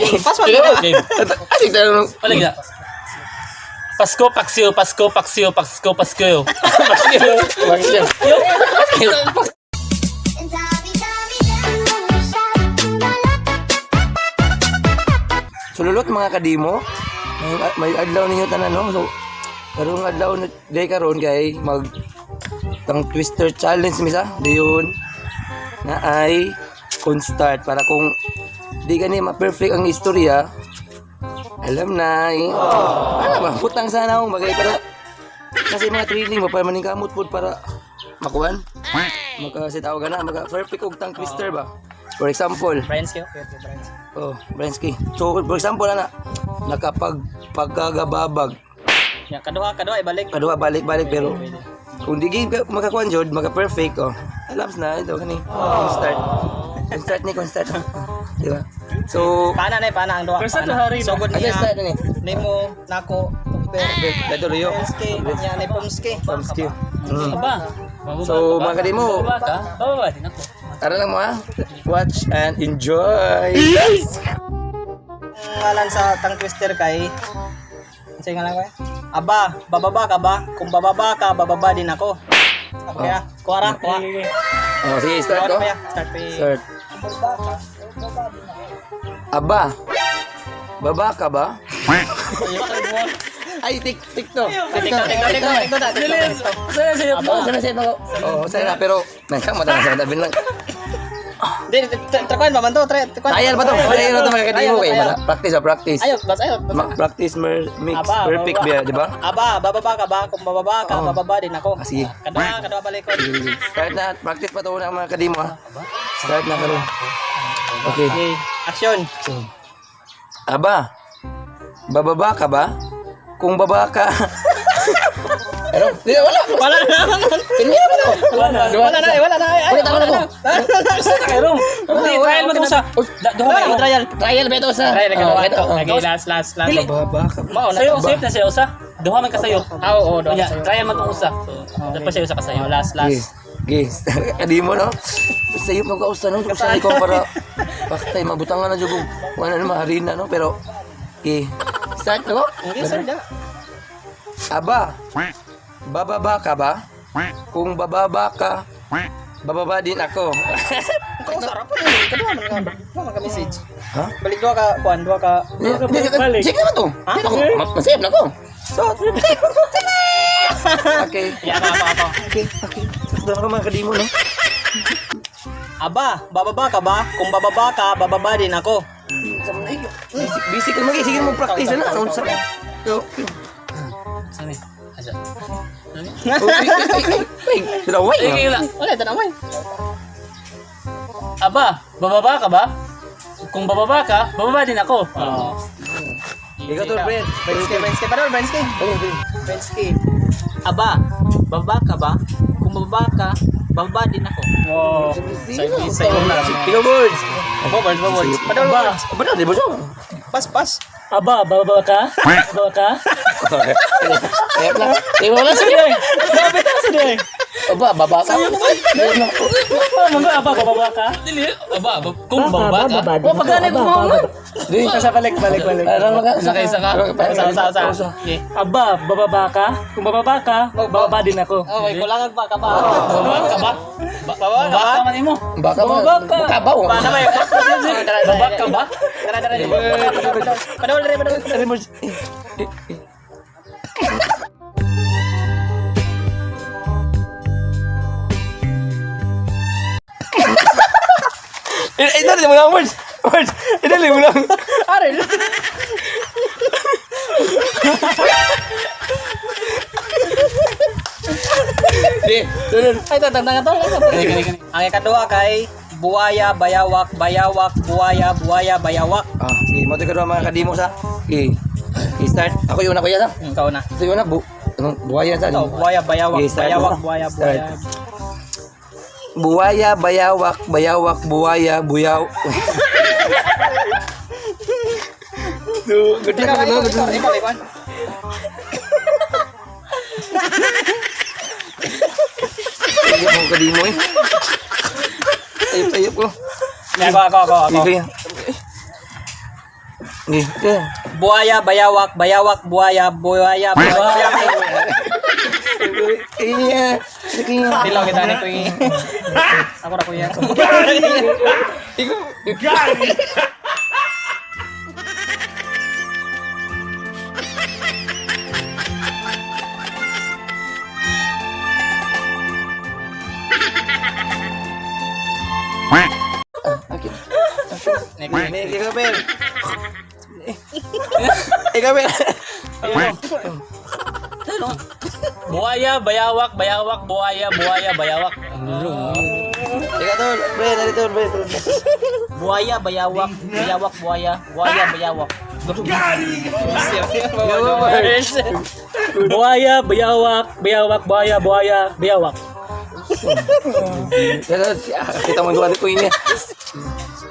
Pas man. Asik tayo. Wala gina. Pasko, paksiyo, Pasko, paksiyo, Pasko, paskiyo. Paksiyo. Sululot mga kadimo. May adlaw ninyo tanan no. So karong adlaw na day karon kay mag tang twister challenge misa dayon na ay start para kung di gani ma-perfect ang istorya alam na alam ba putang sana akong bagay para kasi mga training mo para maning kamot pod para makuan makasitaw ka na maka-perfect og tang twister ba for example Bransky. Bransky so for example ana pagkagababag Ya, kadua ibalik. kadua balik pero kung di ka makakuan jud maka-perfect alams na ito kani start di ba so Pana ang duha. So good niya. start ni Nimo nako compare. dato riyo Pomski, nya ni Pomski. Pomski Aba. So mga kadimo Baba ka? Baba din ako. tara lang mo watch and enjoy Ngalan sa tang twister kay Say nga lang ko. Aba, bababa ka ba? Kung bababa ka, bababa din ako. Okay ah. Kuha. sige start ko Start pa. start aba baba ka ba ay tiktok sana pero nagkamata sa tabi lang Di, trakuan ba man to? trial ba to trial to mga kadimo kay practice Ayo, bas ayo. practice mix perfect ba di ba Aba, bababa ka ba? Kung bababa ka, bababa din ako. sige Kadua balik ko. start na practice pa to ng mga kadimo start na karon okay Okay, action. aba bababa ka ba kung baba ka pero wala hindi na ba Wala na. ulit ako na ko Kairong. Trial mo to sa. trial ba ito sa Trial ka. Lagi last. bababa ka ba Mao na. Sayo, safe na siya usa. Duha man ka sayo. Oo, doon Kanya, sa'yo. trial man tong usa. So, pa siya usa ka sayo. Last. Guys, adi mo no. Sayo mo ka usta no. Usa ko para paktay mabutangan na jud ko. Wala na maharina no pero start no. Okay, sir. Aba. Bababa ka ba? Kung bababa ka, bababa din ako. Kung sarap po yun. Kadua man ka message. Ha? Balik dua ka, kuan dua ka. balik. Sige naman to. Masayap na ko. So, okay. Yan ako. Okay. Sakto na mga kadimo no. Aba, bababa ka ba? Kung bababa ka, bababa din ako. Basic mo sige mo practice na. Yo. Sani. Asa. Daway. Wala, tanaway. Aba, bababa ka ba? Kung bababa ka, bababa din ako. Ikaw to, friend. Bransky. Aba, bababa ka ba? Kung bababa ka, bababa din ako. Wow. Sa'yo na. Ikaw, boys. Boards. Padol Ba, boards. ba na, di ba siya? Pas. Aba, bababa ka? Bababa ka? Kaya pala. Wala siya. Grabe ta sa day. Aba, baba ka. Aba, bababa ka? Dili, aba, kung bababa ka? O, pagkana ko mo. Di. Sa balik. Isa ka. Okay. Aba, bababa ka? Kung bababa ka, bababa din ako. Okay, kulangan pa ka pa. Bababa ka ba? Bababa ka ba? Bababa man imo. Baka ba? Baka ba? Paano ba yun? Bababa ka ba? Tara. Padol. Idali mo lang, words. Idali mo lang. Aray. Di, sunod. Ay, tatandang to. Ang ikadua kay buwaya, bayawak, buwaya, bayawak. Sige, mo tayo mga kadimo sa. Start. Ako yung una ko yan ha. Ikaw na. Ito yung una, buhaya sa. Ikaw, buwaya, bayawak, Okay, start mo. buwaya. Buwaya, bayawak, buwaya, buyaw. Good luck, no? Good luck. Ikaw. Sayop mo kadimo eh. Sayop ko. Ako. Sige. Sige, sige. Buaya, bayawak, bayawak, buaya, buaya, buaya. Iya. Sige. Dilaw kita ni kuy. Ako ra kuya. Okay. Next. Ikaw, Ben. Ikaw, Ben. Buaya, bayawak, bayawak, buaya, buaya, bayawak. Ikaw, Tol. Ben, narito, Ben. Buaya, bayawak, bayawak, buaya, buaya, bayawak. Buaya, bayawak, bayawak, buaya, buaya, bayawak. Kita mo yung ko ini.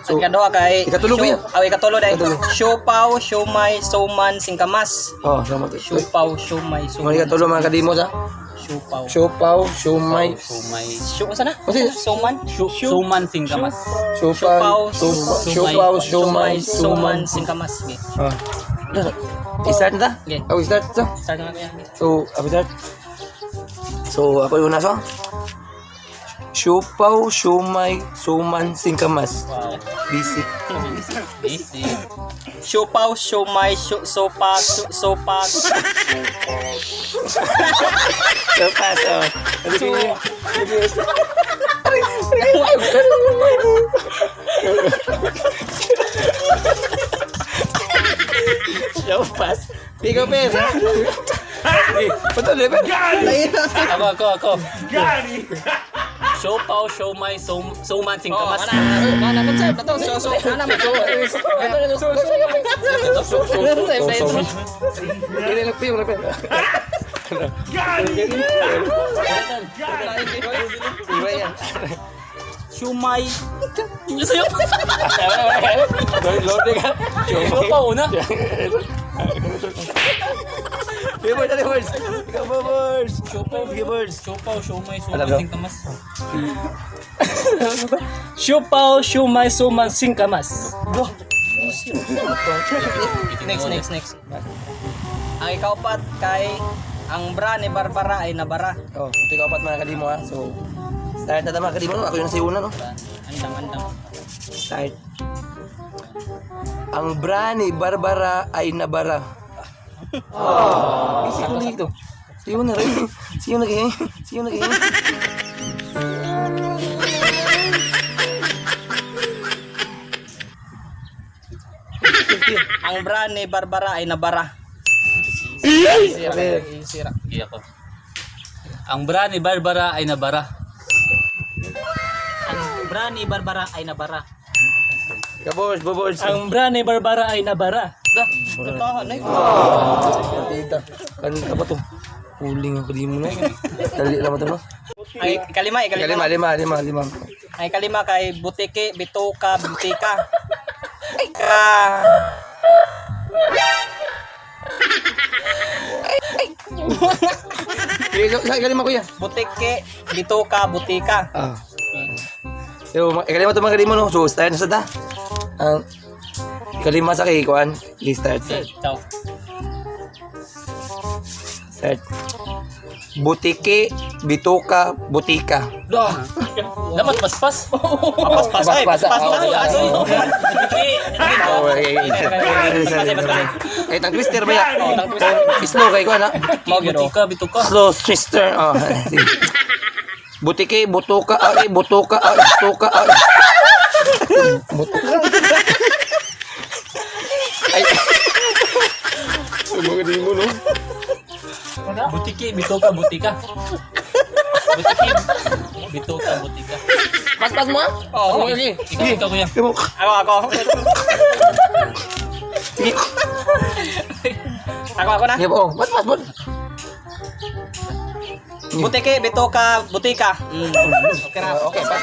So, ikaduha kay ikatulo ba yan? Ikatulo dai. Ikatulo. Siopaw, siomay, suman, singkamas. Oh, sama to. Siopaw, siomay, Mga suman. ikatulo mga kadimo sa Siopaw. siopaw, siomay, Sumay. Sana? Kasi- Suman? Suman singkamas. siopaw, siopaw, siomay, suman, suman. singkamas. Okay. Ah. I-start na ta? Okay. Ako i-start to. Start na kuya. So, ako start. So, ako yung una so. Siopaw, siomay, suman, singkamas. Wow. Basic. Easy. Siopaw, siomay, sopa, sopa. Sopas, oh. Sopas. Ikaw, Per. Betul, Per. Ako. Siopaw, siomay, suman singkamas. Mana konsep na to? So, ana mo. Ini lebih, lebih. Siomay. Sa'yo. Lode kan? Siopaw na. Birds, ada birds. Ikaw birds. Siopaw, birds. Siopaw, siomay, Ano suman daw? singkamas. Siopaw, siomay, suman, singkamas. Next. Ang ikaapat kay ang bra ni Barbara ay nabara. Oh, ito yung apat mga kadimo ha. So, start na tama kadimo. Ako yung nasa una, no? Andang. Start. Ang bra ni Barbara ay nabara. Oh. Easy ko dito. Siyo na rin. Siyo na kayo. Ang bra ni Barbara ay nabara. Sira. Hindi ako. Ang bra ni Barbara ay nabara. Ang bra ni Barbara ay nabara. Kabors, babors. Ang bra ni Barbara ay nabara. Tahan eh. Tita. Kanina ba to? Huling ang kadimo na. Dali lang mo to, no? Ay kalima. Lima. Ay kalima kay butike, bituka, butika. Ay ka. Sa kalima ko yan. Butike, bituka, butika. Ah. So, kalima to mga kadimo, no? So, start na sa ta. Ang kalima sa kay kuan. I-start. Ciao. Start. Butike, bituka, butika. Dapat paspas. Paspas ay. Paspas, Paspas. Eh, tang twister ba ya? Slow kay kuan ha? Bituka. Slow twister. Oh, sige. Butike, butuka, butuka. Ay. Mga di mo, no? Butiki, bituka, butika. Butiki, bituka, butika. Pas mo? Oo. Ikaw kuya. Ako. Sige. Ako na. Sige po. Pas. Butike, bituka, butika. Okay na. Okay, pas.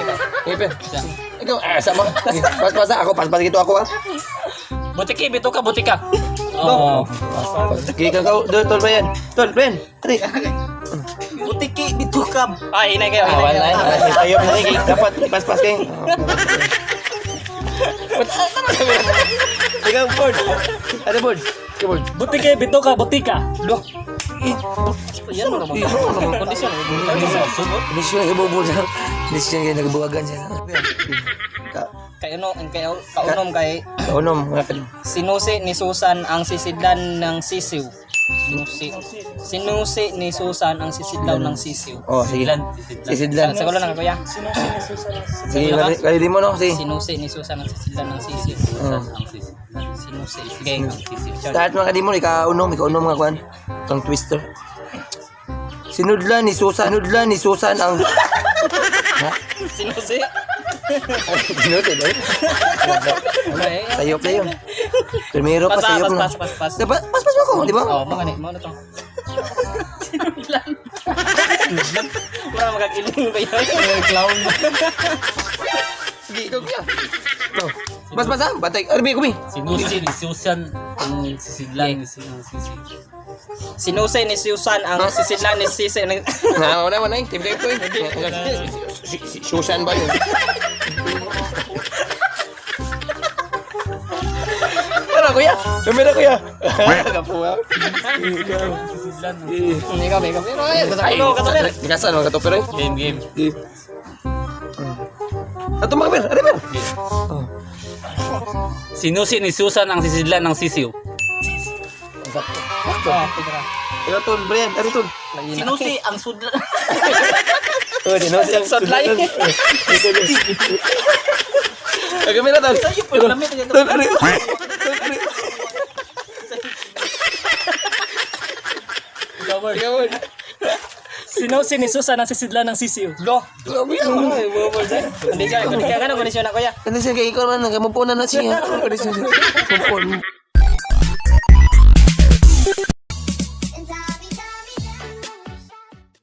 Sige, ikaw, sama. Pas. Ako, pas gitu ako, ha? Butiki, bituka, butika. Oo. Sige, ikaw. Tol ba yan? Tol, Ben. Tari. Butike, bituka. Ay, hinay kayo. Wala. Ayaw na rin. Dapat pas kayo. Ikaw, board. Ano, board? Ikaw, board. Butika, bitoka, butika. Lo. Yan mo naman. Kondisyon. Kondisyon yung ibubod lang. Kondisyon yung nagbuwagan siya. Kay ano, kaunom kay Kaunom. sinusi ni Susan ang sisidlan ng sisiw. Sinusi ni Susan ang sisidlaw ng sisiw. Oh, sige. Sisidlan. Sisidlan. Sa kulo na ka kuya. Sige, kali mo no? Sige. Sinusi ni Susan ang sisidlan ng sisiw. Sinusi. Sige. Start mga kadimon, ikaunom nga kwan. Kang twister. Sinudlan ni Susan ang... Ha? Sinusi. Sinudlan eh? Okay. Sayop na yun. Primero pa sayop na. Pas. Dapat, pas mo ako, di ba? Oh, mga ni, mo na to. Sinudlan. Kurang magkakiling ba yun? Clown. Sige, ikaw kaya. Pas ha? Batay. Arbi, kumi. Sinusi ni Susan ang sisidlan ni Sisi. Sinusi ni Susan ang sisidlan ni Sisi. Wala. Tim ko eh. Susan ba yun? Ano, kuya? Kamera, kuya. Kapuha. Sisidlan. Ikaw. Ay, dikasan mga katopero. Game. Ato mga ber, ano ber? Sinusi ni Susan ang sisidlan ng sisiw. Ikaw tol, Brian, ano tol? Sinusi ang sudlan. Oh, dinos yang Sudlay. Kamera tol. Tol, ano? Ikaw. Sinusi ni Susan ang sisidlan ng sisiw. Lo. Grabe yan. Hindi ka na kondisyon na kuya. Ano siya kay ikaw man, nagamupunan na siya. Ano siya? Mumpun.